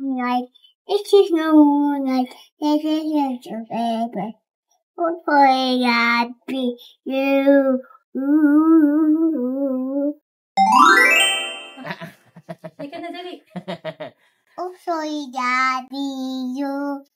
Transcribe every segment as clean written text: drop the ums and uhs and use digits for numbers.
Like, this is no moonlight, this is your favorite. Hopefully that be you. Teka na, dali. Hopefully that be you.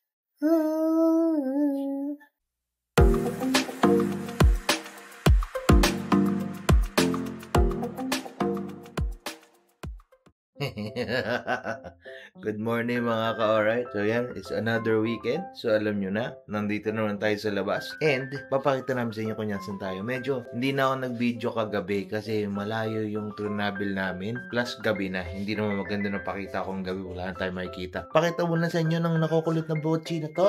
Good morning mga ka-alright. So yan, it's another weekend. So alam nyo na, nandito naman tayo sa labas. And papakita namin sa inyo kung saan tayo. Medyo hindi na ako nag-video kagabi kasi malayo yung travel namin. Plus gabi na. Hindi naman maganda na pakita kung gabi wala na tayo makikita. Pakita muna sa inyo ng nakukulit na bochi na to.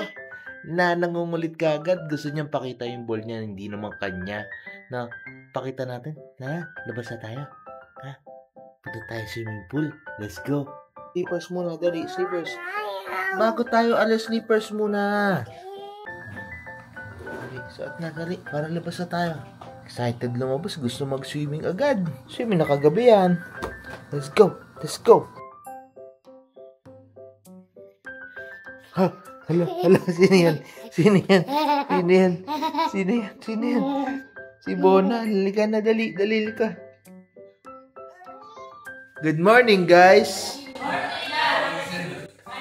Na nangungulit kagad. Gusto niyang pakita yung ball niya. Hindi naman kanya. Na pakita natin. Na, labas na tayo. Ha? Punta tayo swimming pool. Let's go. Slippers muna, dali. Slippers. Bago tayo alas, slippers muna. Dali, suot na, dali. Para labas na tayo. Excited lumabas. Gusto mag-swimming agad. Swimming na kagabi yan. Let's go. Let's go. Ha? Hala, hala. Sino yan? Sino yan? Sino yan? Sino yan? Sino yan? Si Bona. Halika na, dali. Dali, halika. Good morning, guys.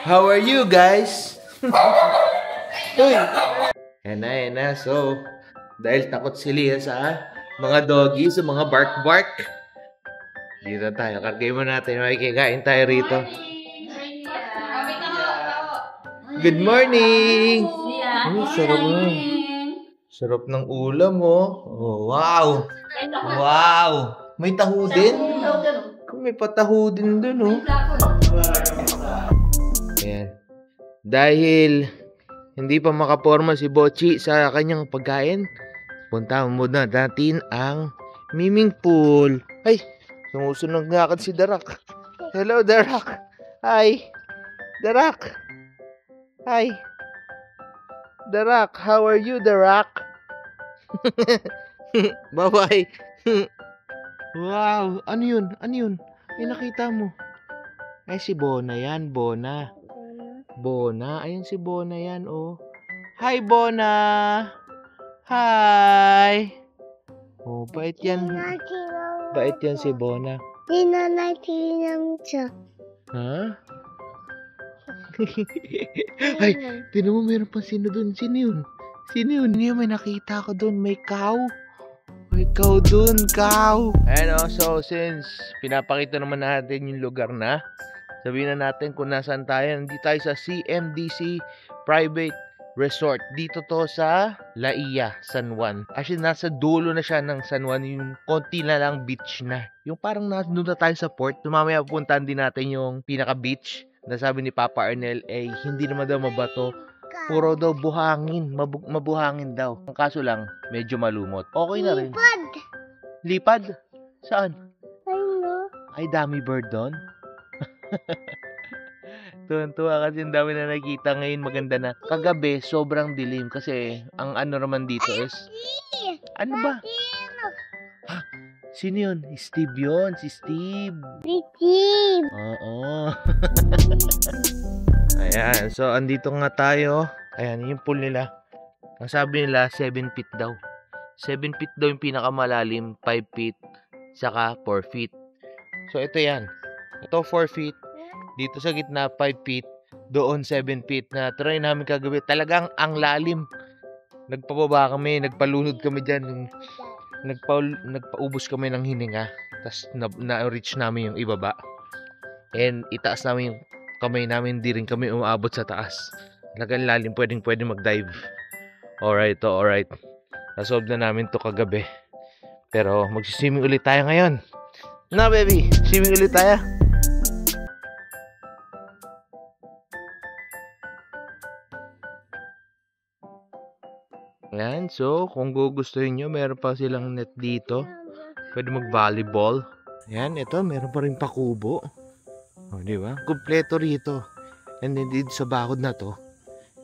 How are you, guys? Uy. Yan na. So, dahil takot si Leah sa mga doggy, sa mga bark-bark, dito tayo. Kargay mo natin. Makikikain tayo rito. Good morning! Sarap mo. Sarap ng ulam, oh. Oh, wow! Wow! May taho din? May pataho din dun, oh. Ayan. Dahil hindi pa makaporma si Bochi sa kanyang pagkain, punta muna natin ang swimming pool. Ay, sumusunod nga agad si Darak. Hello, Darak. Hi. Darak. Hi. Darak, how are you, Darak? Bye-bye. Wow, ano yun? Ano yun? Ay, nakita mo. Ay, si Bona yan, Bona. Bona, ayun si Bona yan, oh. Hi, Bona! Hi! Oh, bait yan. Bait yan si Bona. Tinanay siya. Ha? Ay, tinan mo, meron pa sino dun. Sino yun? Sino yun? May nakita ko dun. May cow. Ikaw dun, cow. Ayan, oh, so since pinapakita naman natin yung lugar na, sabihin na natin kung nasaan tayo. Nandito tayo sa CMDC Private Resort. Dito to sa Laia, San Juan. Actually, nasa dulo na siya ng San Juan. Yung konti na lang beach na. Yung parang nandun na tayo sa port. Mamaya pupuntahan din natin yung pinaka-beach. Nasabi ni Papa Arnel, hindi naman daw mabato. Puro daw buhangin. Mabuhangin daw. Ang kaso lang, medyo malumot. Okay na rin. Lipad! Lipad? Saan? Ano? Ay, dami bird doon. Tuwan-tuwa kasi ang dami na nakita ngayon. Maganda na. Kagabi, sobrang dilim. Kasi ang ano naman dito is... Ano ba? Ha? Sino yun? Steve yun. Si Steve. Steve! Oo. Ayan, so andito nga tayo. Ayan, yung pool nila. Ang sabi nila, 7 feet daw. 7 feet daw yung pinakamalalim, 5 feet, saka 4 feet. So ito yan. Ito 4 feet. Dito sa gitna, 5 feet. Doon 7 feet na try namin kagabi. Talagang ang lalim. Nagpababa kami, nagpalunod kami dyan. Nagpaubos kami ng hininga. Tapos na-reach namin yung ibaba. And itaas namin yung kamay namin, di rin kami umaabot sa taas. Talagang lalim, pwedeng mag-dive. Alright. Nasolve na namin to kagabi. Pero magsiswimming ulit tayo ngayon. Na, baby, swimming ulit tayo. Ayan, so kung gugustuhin nyo, meron pa silang net dito. Pwede mag-volleyball. Ayan, ito, meron pa rin pakubo. O, di ba? Kumpleto rito. And then dito sa bakod na to,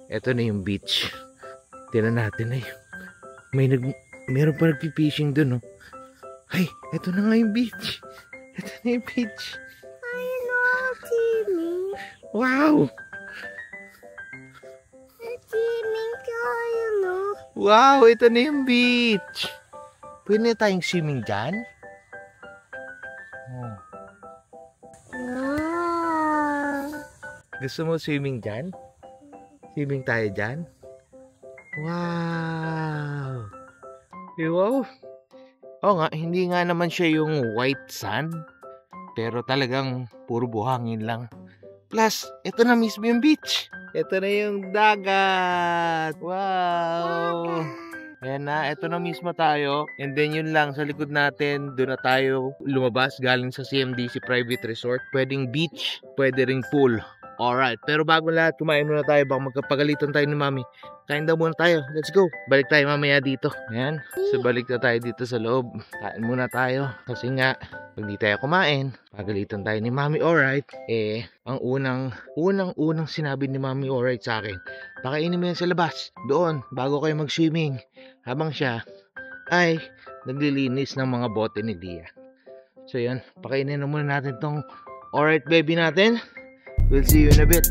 ito na yung beach. Tingnan natin na meron pa nagpipishing dun, oh. Ay, ito na nga yung beach. Ito na yung beach. I love Timmy. Wow! Swimming tayo, no? Wow! Ito na yung beach. Pwede na tayong swimming dyan? Oh. Wow! Gusto mo swimming dyan? Swimming tayo dyan? Wow! Wow! Oo nga, hindi nga naman siya yung white sand. Pero talagang puro buhangin lang. Plus, ito na mismo yung beach. Ito na yung dagat. Wow! Ayan na, ito na mismo tayo. And then yun lang, sa likod natin, doon na tayo lumabas galing sa CMDC Private Resort. Pwedeng beach, pwede ring pool. Alright, pero bago lahat, kumain muna tayo. Baka magkapagalitan tayo ni Mami. Kain daw muna tayo. Let's go. Balik tayo mamaya dito. Ayan. So balik na tayo dito sa loob. Kain muna tayo. Kasi nga, pag di tayo kumain, pagalitan tayo ni Mami. Alright. Ang unang sinabi ni Mami alright sa akin, pakainin mo yan sa labas. Doon, bago kayo mag-swimming. Habang siya ay naglilinis ng mga bote ni Dia. So yan, pakainin na muna natin tong alright baby natin. We'll see you in a bit.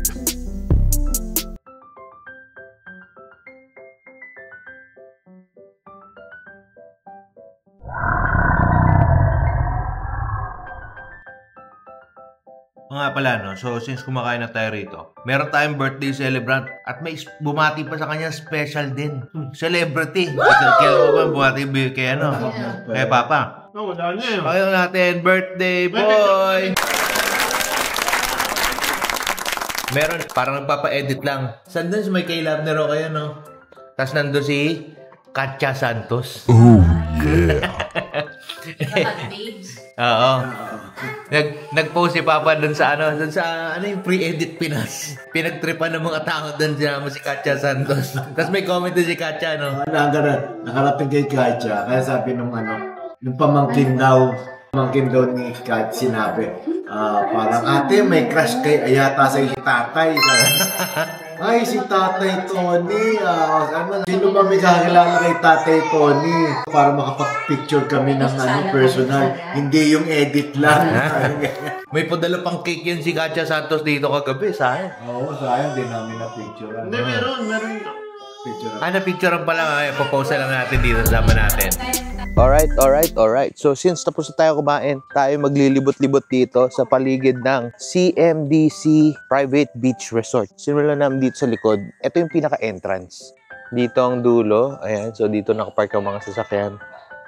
Nga pala, no? So, since kumakain na tayo rito, meron tayong birthday celebrant at may bumati pa sa kanya special din. Celebrity. Kailan mo ba bumati kay ano? Kay Papa. Wala na yun. Ayaw natin, birthday boy! Meron, parang nagpapa-edit lang. Saan dun may kay-love na raw kayo, no? Tapos nandun si Katya Santos. Oh, yeah. Oo. Nag-post si Papa dun sa ano yung pre-edit Pinas. Pinagtripan ng mga tao dun si Katya Santos. Tapos may comment din si Katya, no? Nakarating kay Katya, kaya sabi nung yung pamangkin daw ni Katya, sinabi, parang ate, may crush kay yata sa si tatay. Ay, si Tatay Tony. Sino ba may kakilala kay Tatay Tony? Para makapag-picture kami ng personal. Hindi yung edit lang. May padala pang cake yun si Katya Santos dito kagabi, sayang. Oo, sayang. Di namin na-picture. Hindi, meron. Picture. Na-picturean pa lang. Papost lang natin dito sa sama natin. Alright. So, since tapos na tayo kumain, tayo maglilibot-libot dito sa paligid ng CMDC Private Beach Resort. Simulan namin dito sa likod. Ito yung pinaka-entrance. Dito ang dulo. Ayan, so dito nakapark ang mga sasakyan.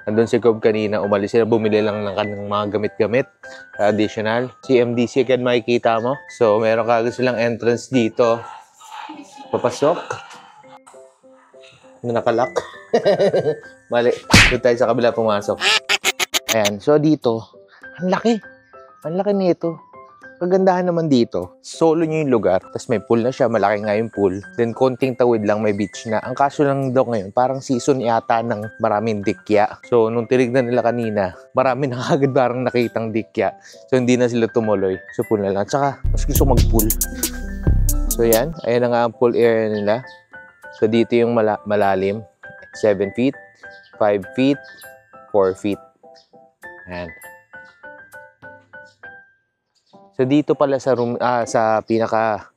Andun si Cobb kanina, umalis sila, bumili lang ng kanilang mga gamit-gamit. Additional. CMDC again makikita mo. So, meron kagad silang entrance dito. Papasok. Nakalak. Mali. Doon tayo sa kabila pumasok. Ayan. So, dito. Ang laki. Ang laki nito. Kagandahan naman dito. Solo nyo yung lugar. Tapos may pool na siya. Malaki nga yung pool. Then, konting tawid lang may beach na. Ang kaso lang daw ngayon, parang season yata ng maraming dikya. So, nung tinignan nila kanina, marami na kagad parang nakitang dikya. So, hindi na sila tumuloy. So, pool na lang. Tsaka, mas gusto mag-pool. So, yan. Ayan na nga ang pool area nila. So, dito yung malalim. 7 feet, 5 feet, 4 feet. Ayan. So, dito pala sa room, sa pinaka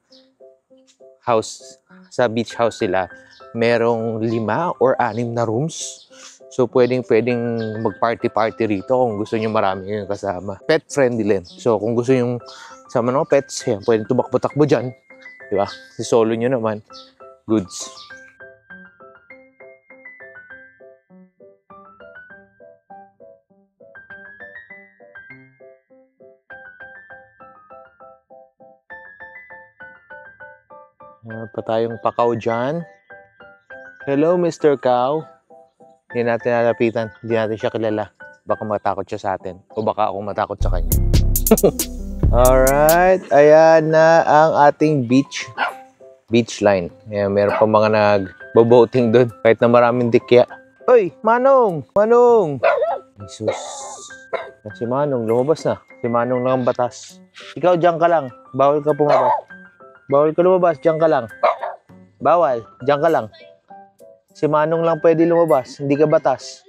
house, sa beach house sila, merong 5 or 6 na rooms. So, pwedeng mag-party-party rito kung gusto nyo marami yung kasama. Pet friendly din. So, kung gusto yung sama ng pets, yan, pwedeng tumakbo-takbo dyan. Diba? Si solo nyo naman, goods. Pa tayong pakaw dyan. Hello, Mr. Cow. Hindi natin nalapitan. Hindi natin siya kilala. Baka matakot siya sa atin. O baka ako matakot sa kanya. Alright. Ayan na ang ating beach line. Ayan, meron pa mga nag-boating doon. Kahit na maraming dikya. Uy, Manong! Manong! Jesus. Si Manong, lumabas na. Si Manong lang ang batas. Ikaw, dyan ka lang. Bawal ka pumabas. Bawal ka lumabas, diyan ka lang. Bawal, diyan ka lang. Si Manong lang pwede lumabas, hindi ka batas.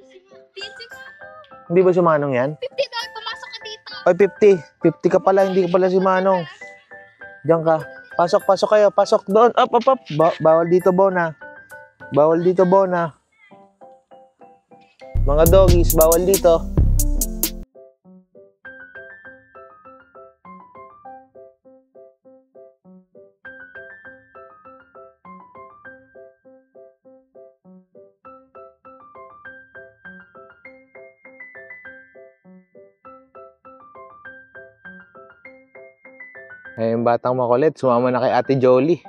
Hindi ba si Manong yan? 50 daw, pumasok ka dito. Ay, 50. 50 ka pala, hindi ka pala si Manong. Diyan ka. Pasok kayo. Pasok doon. Up. Bawal dito, Bona. Bawal dito, Bona. Mga doggies, bawal dito. Eh, yung batang makulit, sumama na kay Ate Jolie.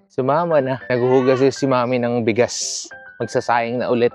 Sumama na. Naghuhugas si Mami ng bigas. Magsasayang na ulit.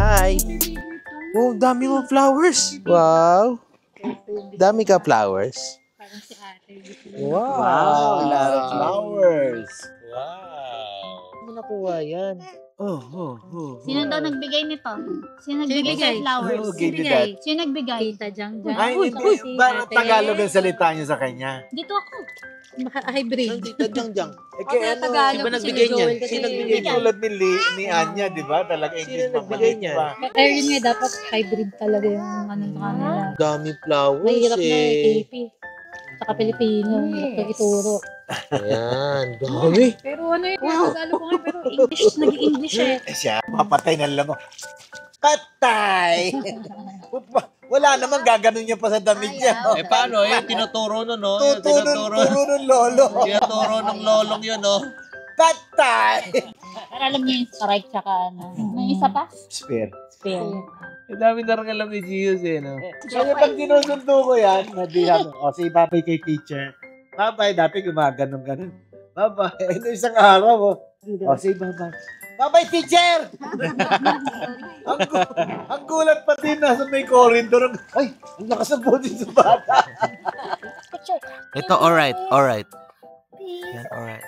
Hi! Oh, dami mo flowers! Wow! Dami ka flowers. Parang si ate. Wow! A lot of flowers. Wow! Ano nakuha yan? Sino daw nagbigay nito? Sino nagbigay sa flowers? Who gave you that? Sino nagbigay? Tita Jang Jang. Ay, hindi. Ba, Tagalog ang salita niyo sa kanya. Dito ako. Hybrid. Dito, Jang. Eh, kaya ano, Tagalog. Sino ba nagbigay niyan? Sino nagbigay hindi tulad ni Anya, di ba? Talaga English Sino nagbigay niyan? pa. Eh, yun nga, dapat hybrid talaga yung ano sa kanila. Dami flowers Mahirap na yung eh. AP. Saka Pilipino. Hirap ituro. Ayan, dami. Pero ano yun, Tagalog ko nga, pero English, nag-English eh. Eh siya, mapatay na lang. Patay! Wala naman, gaganon niya pa sa damit niya. Eh paano? Eh, tinuturo nun, no? Tuturo ng lolo. Tinuturo ng lolong yun, no? Patay! Para alam niyo yung strike tsaka ano. May isa pa? Spare. Spare. Eh, dami na rin alam ni Gius, eh, no? Kaya pag sinusundo ko yan, nadihan, o si babay kay teacher. Babay, dati gumaganon-ganon. Babay, ano isang araw, o si babay. Babay, teacher! ang gulat pa din nasa may corridor. Ay, ang lakas ng boses sa bata. Ito, alright. Yan, alright.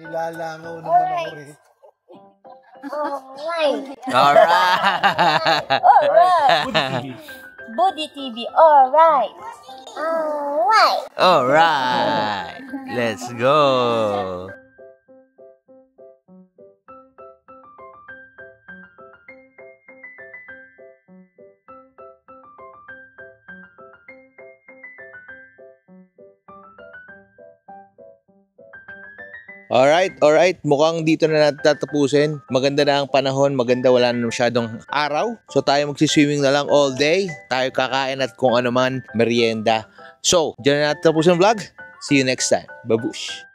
Nilalangaw naman ako rin. Alright! Body TV, alright. Alright! Let's go! Alright. Mukhang dito na natin tatapusin. Maganda na ang panahon. Maganda, wala na masyadong araw. So tayo magsiswimming na lang all day. Tayo kakain at kung ano man, merienda. So, dyan na natin tapusin ang vlog. See you next time. Babush!